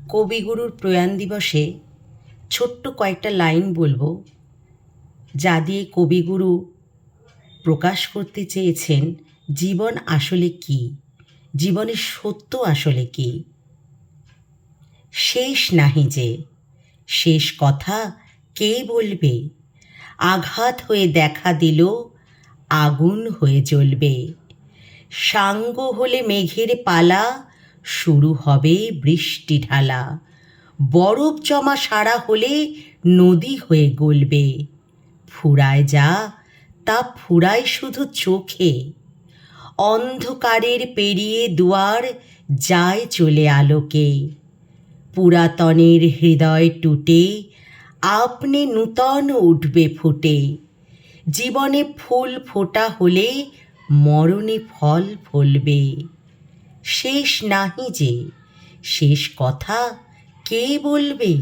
কবিগুরুর প্রয়াণ দিবসে ছোট্ট কয়েকটা লাইন বলবো, যা দিয়ে কবিগুরু প্রকাশ করতে চেয়েছেন জীবন আসলে কী, জীবনের সত্য আসলে কী। শেষ নাহি যে, শেষ কথা কে বলবে, আঘাত হয়ে দেখা দিল আগুন হয়ে জ্বলবে। সাঙ্গ হলে মেঘের পালা, শুরু হবে বৃষ্টি ঢালা। বরফ জমা সারা হলে নদী হয়ে গলবে। ফুরায় যা তা ফুরায় শুধু চোখে, অন্ধকারের পেরিয়ে দুয়ার যায় চলে আলোকে। পুরাতনের হৃদয় টুটে আপনি নূতন উঠবে ফুটে। জীবনে ফুল ফোটা হলে মরণে ফল ফলবে। শেষ নাহি যে, শেষ কথা কে বলবে।